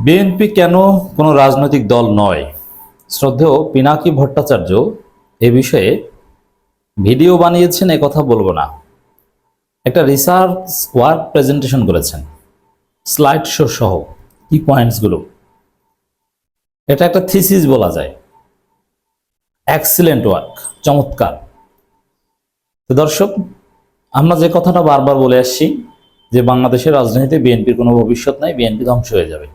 BNP কেন কোনো রাজনৈতিক দল নয়? শ্রদ্ধেয় পিনাকি ভট্টাচার্য এ বিষয়ে ভিডিও বানিয়েছেন, এ কথা বলবো না। একটা রিসার্চ ওয়ার্ক প্রেজেন্টেশন করেছেন, স্লাইড শো সহ কি পয়েন্টসগুলো। এটা একটা থিসিস বলা যায়। এক্সিলেন্ট ওয়ার্ক, চমৎকার। তো দর্শক, আমরা যে কথাটা বারবার বলে আসছি যে বাংলাদেশের রাজনীতিতে বিএনপির কোনো ভবিষ্যৎ নাই, বিএনপি ধ্বংস হয়ে যাবে।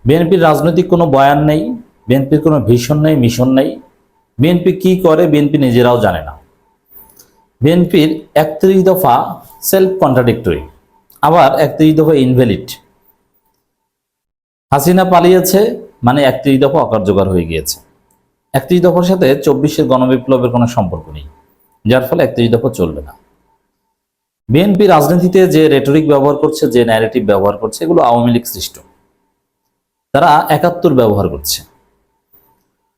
বিএনপির রাজনৈতিক কোনো বয়ান নেই, বিএনপির কোনো ভিশন নেই, মিশন নেই। বিএনপি কি করে বিএনপি নিজেরাও জানে না। বিএনপির 31 দফা সেলফ কন্ট্রাডিক্টরি, আবার 31 দফা ইনভ্যালিড। হাসিনা পালিয়েছে মানে 31 দফা অকার্যকর হয়ে গিয়েছে। 31 দফার সাথে 24-এর গণবিপ্লবের কোনো সম্পর্ক নেই, যার ফলে 31 দফা চলবে না। বিএনপি রাজনীতিতে যে রেটরিক ব্যবহার করছে, যে ন্যারেটিভ ব্যবহার করছে, এগুলো আওয়ামী লীগ সৃষ্ট। তারা 71 ব্যবহার করছে,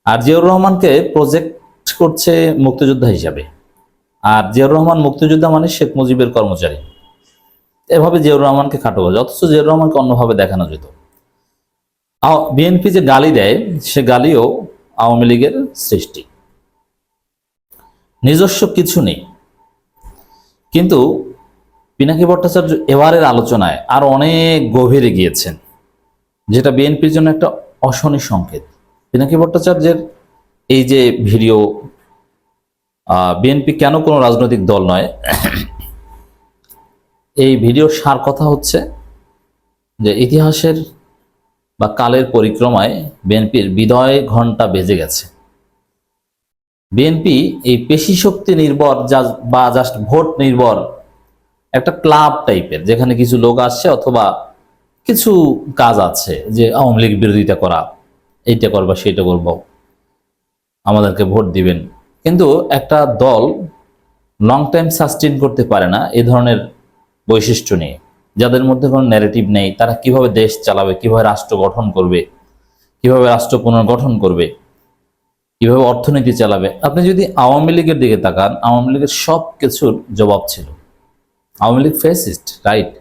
আর জিয়াউর রহমানকে প্রজেক্ট করছে মুক্তিযোদ্ধা হিসাবে। আর জিয়াউর রহমান মুক্তিযোদ্ধা মানে শেখ মুজিবের কর্মচারী। এভাবে জিয়াউর রহমানকে খাটো করা, অথচ জিয়াউর রহমানকে অন্যভাবে দেখানো যেত। বিএনপি যে গালি দেয়, সে গালিও আওয়ামী লীগের সৃষ্টি, নিজস্ব কিছু নেই। কিন্তু পিনাকি ভট্টাচার্য এবারের আলোচনায় আর অনেক গভীরে গিয়েছেন, যেটা বিএনপির জন্য একটা অশনি সংকেত। পিনাকি ভট্টাচার্যের এই যে ভিডিও, বিএনপি কেন কোনো রাজনৈতিক দল নয়, এই ভিডিওর সার কথা হচ্ছে যে ইতিহাসের বা কালের পরিক্রমায় বিএনপির বিদায় ঘণ্টা বেজে গেছে। বিএনপি এই পেশি শক্তি নির্ভর বা জাস্ট ভোট নির্ভর একটা ক্লাব টাইপের, যেখানে কিছু লোক আসছে অথবা কিছু কাজ আছে, যে আওয়ামী লীগ বিরোধিতা করা, এইটা করবা সেইটা করবো, আমাদেরকে ভোট দিবেন। কিন্তু একটা দল লং টাইম সাস্টেইন করতে পারে না এই ধরনের বৈশিষ্ট্য নিয়ে, যাদের মধ্যে কোনো ন্যারেটিভ নেই। তারা কিভাবে দেশ চালাবে, কিভাবে রাষ্ট্র গঠন করবে, কিভাবে রাষ্ট্র পুনর্গঠন করবে, কিভাবে অর্থনীতি চালাবে। আপনি যদি আওয়ামী লীগের দিকে তাকান, আওয়ামী লীগের সব কিছুর জবাব ছিল। আওয়ামী লীগ ফেসিস্ট, রাইট,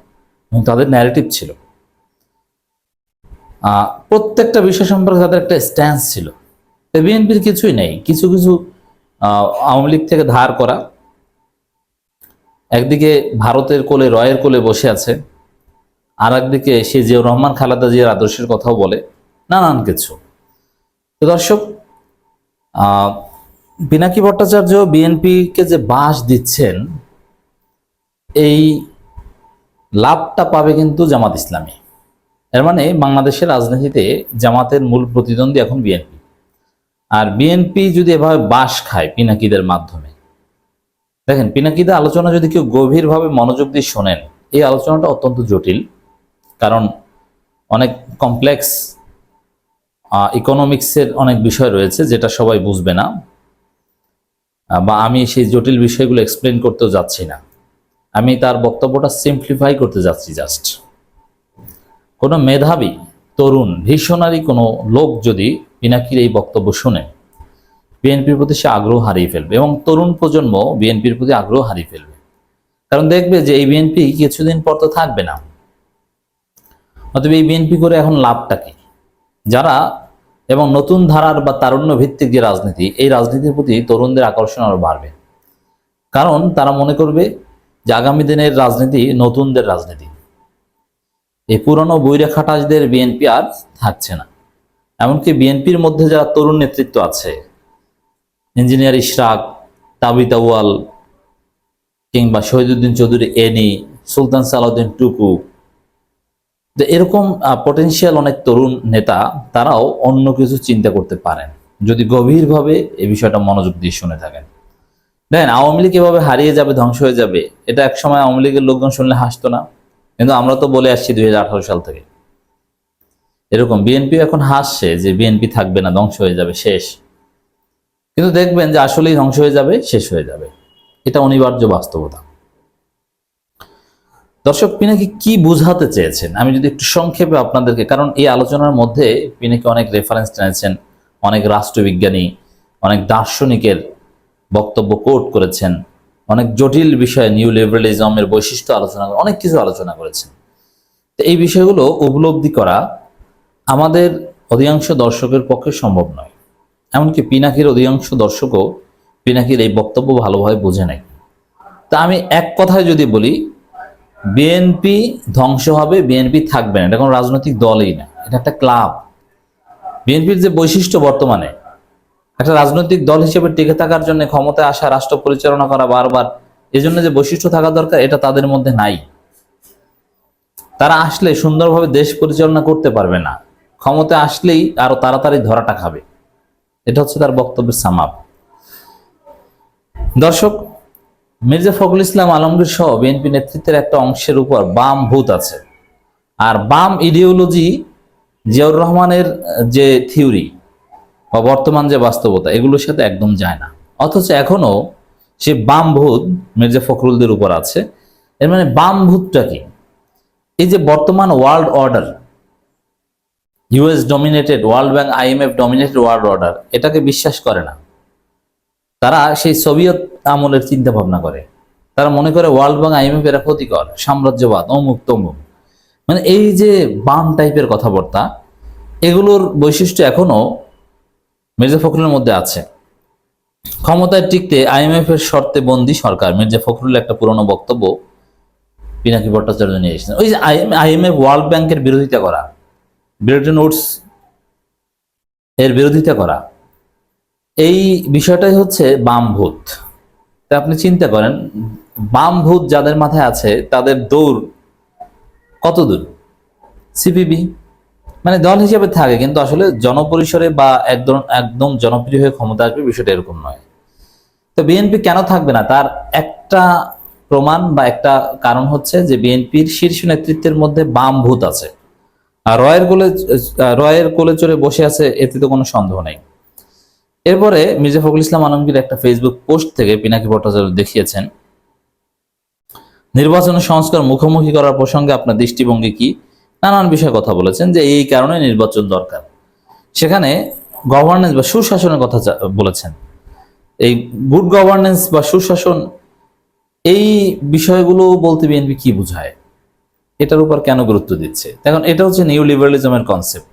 এবং তাদের ন্যারেটিভ ছিল। প্রত্যেকটা বিষয় সম্পর্কে তাদের একটা স্ট্যান্স ছিল। বিএনপির কিছুই নেই, কিছু কিছু আওয়ামী লীগ থেকে ধার করা। একদিকে ভারতের কোলে, রয়ের কোলে বসে আছে, আর একদিকে সে জিয়াউর রহমান খালেদা জিয়ার আদর্শের কথাও বলে, নানান কিছু। তো দর্শক, পিনাকি ভট্টাচার্য বিএনপিকে যে বাস দিচ্ছেন, এই লাভটা পাবে কিন্তু জামাত ইসলামী। এর মানে বাংলাদেশের রাজনীতিতে জামাতের মূল প্রতিদ্বন্দ্বী এখন বিএনপি। আর বিএনপি যদি এভাবে বাস খায় পিনাকিদের মাধ্যমে, দেখেন, পিনাকিদের আলোচনা যদি কেউ গভীরভাবে মনোযোগ দিয়ে শোনেন, এই আলোচনাটা অত্যন্ত জটিল, কারণ অনেক কমপ্লেক্স ইকোনমিক্সের অনেক বিষয় রয়েছে যেটা সবাই বুঝবে না, বা আমি সেই জটিল বিষয়গুলো এক্সপ্লেন করতেও যাচ্ছি না। আমি তার বক্তব্যটা সিম্পলিফাই করতে যাচ্ছি। জাস্ট কোনো মেধাবী, তরুণ, ভিশনারি কোনো লোক যদি পিনাকির এই বক্তব্য শুনে, বিএনপির প্রতি সে আগ্রহ হারিয়ে ফেলবে, এবং তরুণ প্রজন্ম বিএনপির প্রতি আগ্রহ হারিয়ে ফেলবে। কারণ দেখবে যে এই বিএনপি কিছুদিন পর তো থাকবে না। অতএব এই বিএনপি করে এখন লাভটা কি? যারা এবং নতুন ধারার বা তারুণ্য ভিত্তিক যে রাজনীতি, এই রাজনীতির প্রতি তরুণদের আকর্ষণ আরো বাড়বে। কারণ তারা মনে করবে যে আগামী দিনের রাজনীতি নতুনদের রাজনীতি। এই পুরনো বৈরা খাটাসদের বিএনপি আর থাকছে না। এমনকি বিএনপির মধ্যে যারা তরুণ নেতৃত্ব আছে, ইঞ্জিনিয়ার ইশরাক, তাবিতা ওয়াল, কিংবা শহীদুদ্দিন চৌধুরী এনি, সুলতান সালাউদ্দিন টুকু, এরকম পটেনশিয়াল অনেক তরুণ নেতা, তারাও অন্য কিছু চিন্তা করতে পারেন যদি গভীরভাবে এই বিষয়টা মনোযোগ দিয়ে শুনে থাকেন। দেখেন, আওয়ামী লীগ এভাবে হারিয়ে যাবে, ধ্বংস হয়ে যাবে, এটা একসময় আওয়ামী লীগের লোকজন শুনলে হাসতো না, কিন্তু আমরা তো বলে আসছি 2018 সাল থেকে। এরকম বিএনপি এখন হাসছে যে বিএনপি থাকবে না, ধ্বংস হয়ে যাবে, শেষ। কিন্তু দেখবেন যে আসলেই ধ্বংস হয়ে যাবে, শেষ হয়ে যাবে। এটা অনিবার্য বাস্তবতা। দর্শক, পিনাকি কি বুঝাতে চেয়েছেন আমি যদি একটু সংক্ষেপে আপনাদেরকে, কারণ এই আলোচনার মধ্যে পিনাকি অনেক রেফারেন্স টেনেছেন, অনেক রাষ্ট্রবিজ্ঞানী, অনেক দার্শনিকের বক্তব্য কোট করেছেন, অনেক জটিল বিষয়ে নিউ লিবারালিজমের বৈশিষ্ট্য আলোচনা, অনেক কিছু আলোচনা করেছেন। তো এই বিষয়গুলো উপলব্ধি করা আমাদের অধিকাংশ দর্শকের পক্ষে সম্ভব নয়, এমনকি পিনাকির অধিকাংশ দর্শকও পিনাকির এই বক্তব্য ভালোভাবে বোঝে নাই। তা আমি এক কথায় যদি বলি, বিএনপি ধ্বংস হবে, বিএনপি থাকবে না, এটা কোনো রাজনৈতিক দলই না, এটা একটা ক্লাব। বিএনপির যে বৈশিষ্ট্য বর্তমানে একটা রাজনৈতিক দল হিসেবে টিকে থাকার জন্য ক্ষমতায় আসা, রাষ্ট্র পরিচালনা করা বারবার, এজন্য যে বৈশিষ্ট্য থাকা দরকার এটা তাদের মধ্যে নাই। তারা আসলে সুন্দরভাবে দেশ পরিচালনা করতে পারবে না, ক্ষমতায় আসলেই আরো তাড়াতাড়ি ধরাটা খাবে। এটা হচ্ছে তার বক্তব্যের সামাপ। দর্শক, মির্জা ফখরুল ইসলাম আলমগীর সহ বিএনপি নেতৃত্বের একটা অংশের উপর বাম ভূত আছে। আর বাম ইডিওলজি, জিয়াউর রহমানের যে থিওরি বা বর্তমান যে বাস্তবতা, এগুলোর সাথে একদম যায় না। অথচ এখনো সে বাম ভূত মির্জা ফখরুলদের উপর আছে। এর মানে বাম ভূতটা কি? এই যে বর্তমান world order, US dominated, world bank, IMF dominated world order, এটাকে বিশ্বাস করে না। তারা সেই সোভিয়েত আমলের চিন্তা ভাবনা করে। তারা মনে করে ওয়ার্ল্ড ব্যাংক, আইএমএফ এরা ক্ষতিকর, সাম্রাজ্যবাদ, অমুক তমুক। মানে এই যে বাম টাইপের কথাবার্তা, এগুলোর বৈশিষ্ট্য এখনো মির্জা ফখরুলের মধ্যে আছে। ক্ষমতায় টিকতে আইএমএফ এর শর্তে বন্দী সরকার, মির্জা ফখরুলের একটা পুরনো বক্তব্য পিনাকি ভট্টাচার্য নিয়ে এসেছেন। ওই যে আইএমএফ, ওয়ার্ল্ড ব্যাংকের বিরোধিতা করা, ব্রেটন উডস এর বিরোধিতা করা, এই বিষয়টাই হচ্ছে বাম ভূত। তা আপনি চিন্তা করেন, বাম ভূত যাদের মাথায় আছে তাদের দৌড় কত দূর? সিপিবি মানে দল হিসেবে থাকে, কিন্তু আসলে জনপরিসরে বা একদম একদম জনপ্রিয় হয়ে ক্ষমতা আসবে, বিষয়টা এরকম নয়। তো বিএনপি কেন থাকবে না, তার একটা প্রমাণ বা একটা কারণ হচ্ছে যে বিএনপির শীর্ষ নেতৃত্বের মধ্যে বাম ভূত আছে। আর রয়ের কোলে চড়ে বসে আছে, এতে তো কোনো সন্দেহ নেই। এরপরে মির্জা ফখরুল ইসলাম আলমগীর একটা ফেসবুক পোস্ট থেকে পিনাকি ভট্টাচার্য দেখিয়েছেন, নির্বাচন সংস্কার মুখোমুখি করার প্রসঙ্গে আপনার দৃষ্টিভঙ্গি কি? নানান বিষয়ে কথা বলেছেন যে এই কারণে নির্বাচন দরকার। সেখানে গভর্নেন্স বা সুশাসনের কথা বলেছেন। এই গুড গভর্নেন্স বা সুশাসন, এই বিষয়গুলো বলতে বিএনপি কি বোঝায়, এটার উপর কেন গুরুত্ব দিচ্ছে? এখন এটা হচ্ছে নিউ লিবারালিজমের কনসেপ্ট।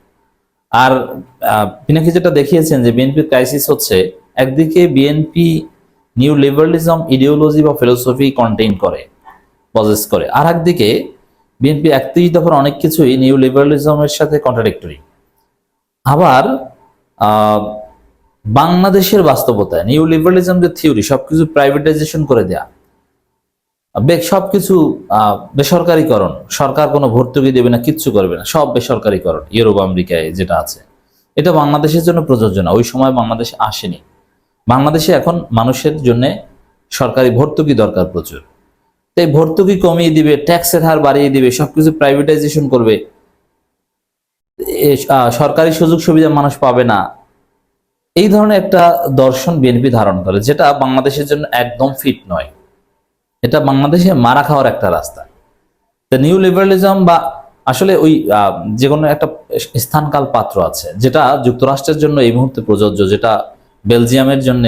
আর পিনাকি যেটা দেখিয়েছেন যে বিএনপির ক্রাইসিস হচ্ছে, একদিকে বিএনপি নিউ লিবারালিজম ইডিওলজি বা ফিলোসফি কন্টেইন করে, পজেস করে, আর একদিকে বিএনপি 31 দফার অনেক কিছুই নিউ লিবারালিজমের সাথে কন্ট্রাডিক্টরি। আবার বাংলাদেশের বাস্তবতায় নিউ লিবারালিজম যে থিওরি, সবকিছু প্রাইভেটাইজেশন করে দেয়া, সবকিছু বেসরকারীকরণ, সরকার কোনো ভর্তুকি দেবে না, কিচ্ছু করবে না, সব বেসরকারীকরণ, ইউরোপ আমেরিকায় যেটা আছে, এটা বাংলাদেশের জন্য প্রযোজ্য না। ওই সময় বাংলাদেশে আসেনি। বাংলাদেশে এখন মানুষের জন্য সরকারি ভর্তুকি দরকার প্রচুর। তাই ভর্তুকি কমিয়ে দিবে, ট্যাক্সের হার বাড়িয়ে দিবে, সবকিছু প্রাইভেটাইজেশন করবে, সরকারি সুযোগ সুবিধা মানুষ পাবে না। এই ধরনের একটা দর্শন বিএনপি ধারণ করে, যেটা বাংলাদেশের জন্য একদম ফিট নয়। এটা বাংলাদেশে মারা খাওয়ার একটা রাস্তা। নিউ লিবারালিজম বা আসলে ওই যে কোনো একটা স্থানকাল পাত্র আছে, যেটা যুক্তরাষ্ট্রের জন্য এই মুহূর্তে প্রযোজ্য, যেটা বেলজিয়ামের জন্য,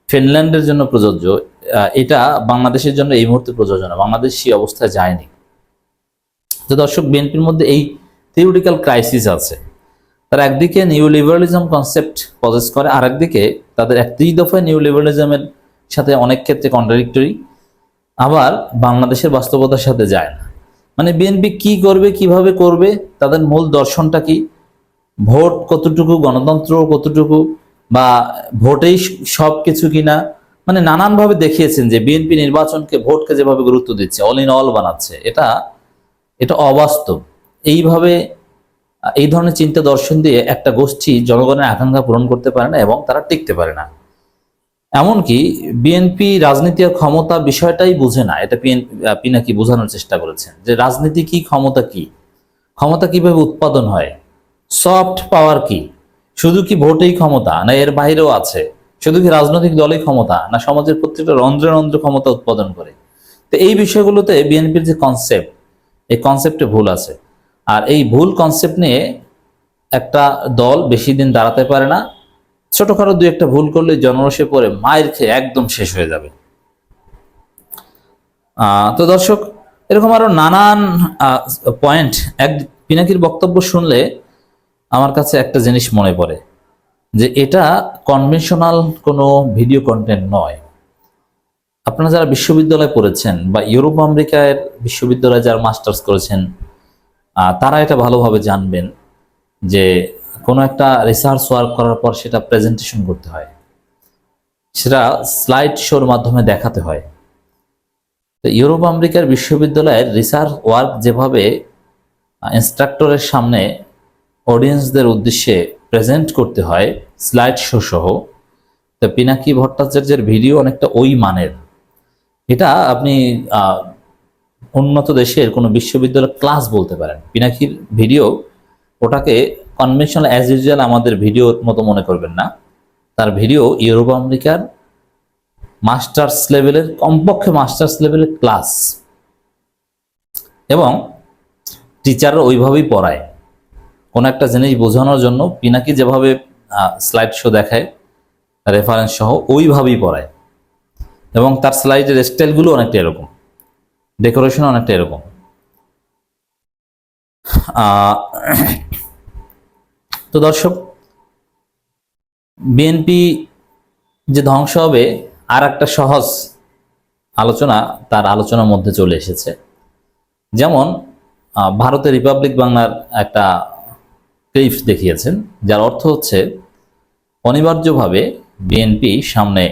ফিনল্যান্ডের জন্য প্রযোজ্য, এটা বাংলাদেশের জন্য এই মুহূর্তে প্রযোজ্য না। বাংলাদেশ সেই অবস্থায় যায়নি। তো দর্শক, বিএনপির মধ্যে এই থিওরিটিক্যাল ক্রাইসিস আছে। তারা একদিকে নিউ লিবারালিজম কনসেপ্ট পজেস করে, আর একদিকে তাদের 31 দফায় নিউ লিবারালিজমের সাথে অনেক ক্ষেত্রে কন্ট্রাডিক্টরি, আবার বাংলাদেশের বাস্তবতার সাথে যায় না। মানে বিএনপি কি করবে, কিভাবে করবে, তাদের মূল দর্শনটা কি, ভোট কতটুকু, গণতন্ত্র কতটুকু, বা ভোটেই সব কিছু কিনা, মানে নানানভাবে দেখিয়েছেন যে বিএনপি নির্বাচনকে, ভোটকে যেভাবে গুরুত্ব দিচ্ছে, অল ইন অল বানাচ্ছে, এটা অবাস্তব। এইভাবে এই ধরনের চিন্তা দর্শন দিয়ে একটা গোষ্ঠী জনগণের আকাঙ্ক্ষা পূরণ করতে পারে না এবং তারা টিকতে পারে না। এমনকি বিএনপি রাজনীতি আর ক্ষমতা বিষয়টাই বুঝে না। এটা পিনাকি বোঝানোর চেষ্টা করেছেন যে রাজনীতি কি, ক্ষমতা কি, ক্ষমতা কিভাবে উৎপাদন হয়, সফট পাওয়ার কি, শুধু কি ভোটেই ক্ষমতা, না এর বাইরেও আছে, শুধু কি রাজনৈতিক দলই ক্ষমতা, না সমাজের প্রত্যেকটা রন্ধ্রে রন্ধ্রে ক্ষমতা উৎপাদন করে। তো এই বিষয়গুলোতে বিএনপির যে কনসেপ্ট, এই কনসেপ্টে ভুল আছে। আর এই ভুল কনসেপ্ট নিয়ে একটা দল বেশি দিন দাঁড়াতে পারে না। ছোটখাটো দুই একটা ভুল করলে জনরসে পড়ে মায়ের খেয়ে একদম শেষ হয়ে যাবে। তো দর্শক, এরকম আরো নানান পয়েন্ট, পিনাকির বক্তব্য শুনলে আমার কাছে একটা জিনিস মনে পড়ে যে এটা কনভেনশনাল কোনো ভিডিও কন্টেন্ট নয়। আপনারা যারা বিশ্ববিদ্যালয়ে পড়েছেন বা ইউরোপ আমেরিকার বিশ্ববিদ্যালয়ে যারা মাস্টার্স করেছেন তারা এটা ভালোভাবে জানবেন যে কোনো একটা রিসার্চ ওয়ার্ক করার পর সেটা প্রেজেন্টেশন করতে হয়, সেটা স্লাইড শোর মাধ্যমে দেখাতে হয়। তো ইউরোপ আমেরিকার বিশ্ববিদ্যালয়ের রিসার্চ ওয়ার্ক যেভাবে ইনস্ট্রাক্টরের সামনে অডিয়েন্সদের উদ্দেশ্যে প্রেজেন্ট করতে হয় স্লাইড শো সহ, তো পিনাকি ভট্টাচার্যের ভিডিও অনেকটা ওই মানের। এটা আপনি উন্নত দেশের কোনো বিশ্ববিদ্যালয় ক্লাস বলতে পারেন। পিনাকির ভিডিও ওটাকে কনভেনশনাল অ্যাজ ইউজুয়াল আমাদের ভিডিওর মতো মনে করবেন না। তার ভিডিও ইউরোপ আমেরিকার মাস্টার্স লেভেলের, কমপক্ষে মাস্টার্স লেভেলের ক্লাস, এবং টিচাররা ওইভাবেই পড়ায়। কোনো একটা জিনিস বোঝানোর জন্য পিনাকি যেভাবে স্লাইড শো দেখায় রেফারেন্স সহ ওইভাবেই পড়ায়, এবং তার স্লাইডের স্টাইলগুলো অনেকটা এরকম, ডেকোরেশন অনেকটা এরকম। তো দর্শক, বিএনপি যে ধ্বংস হবে আর একটা সহজ আলোচনা তার আলোচনার মধ্যে চলে এসেছে। যেমন ভারতের রিপাবলিক বাংলার একটা ক্লিপ দেখিয়েছেন, যার অর্থ হচ্ছে অনিবার্যভাবে বিএনপি সামনে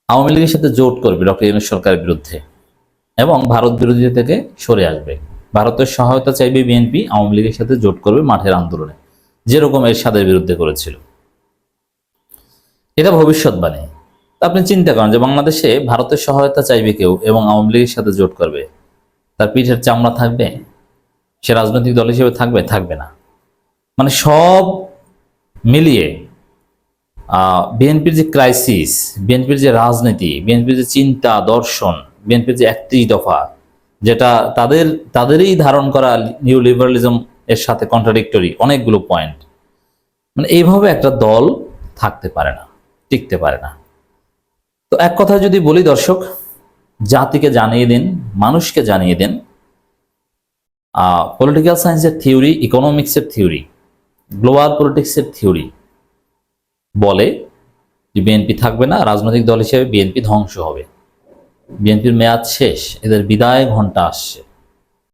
আওয়ামী লীগের সাথে জোট করবে ডক্টর ইউনূস সরকারের বিরুদ্ধে এবং ভারত বিরোধী থেকে সরে আসবে। ভারতের সহায়তা চাইবে বিএনপি, আওয়ামী লীগের সাথে জোট করবে মাঠের আন্দোলনে, যেরকম এরশাদের বিরুদ্ধে করেছিল। এটা ভবিষ্যৎবাণী। আপনি চিন্তা করেন যে বাংলাদেশে ভারতের সহায়তা চাইবে কেউ এবং আওয়ামী লীগের সাথে জোট করবে, তার পিঠের চামড়া থাকবে? সে রাজনৈতিক দল হিসেবে থাকবে? থাকবে না। মানে সব মিলিয়ে বিএনপির যে ক্রাইসিস, বিএনপির যে রাজনীতি, বিএনপির যে চিন্তা দর্শন, বিএনপির যে 31 দফা, যেটা তাদেরই ধারণ করা নিউ লিবারালিজম এর সাথে কন্ট্রাডিক্টরি অনেকগুলো পয়েন্ট, মানে এইভাবে একটা দল থাকতে পারে না, টিকতে পারে না। তো এক কথায় যদি বলি দর্শক, জাতিকে জানিয়ে দিন, মানুষকে জানিয়ে দিন, পলিটিক্যাল সায়েন্সের থিওরি, ইকোনমিক্সের থিওরি, গ্লোবাল পলিটিক্সের থিওরি বলে যে বিএনপি থাকবে না, রাজনৈতিক দল হিসেবে বিএনপি ধ্বংস হবে, বিএনপির মেয়াদ শেষ, এদের বিদায় ঘন্টা আসছে।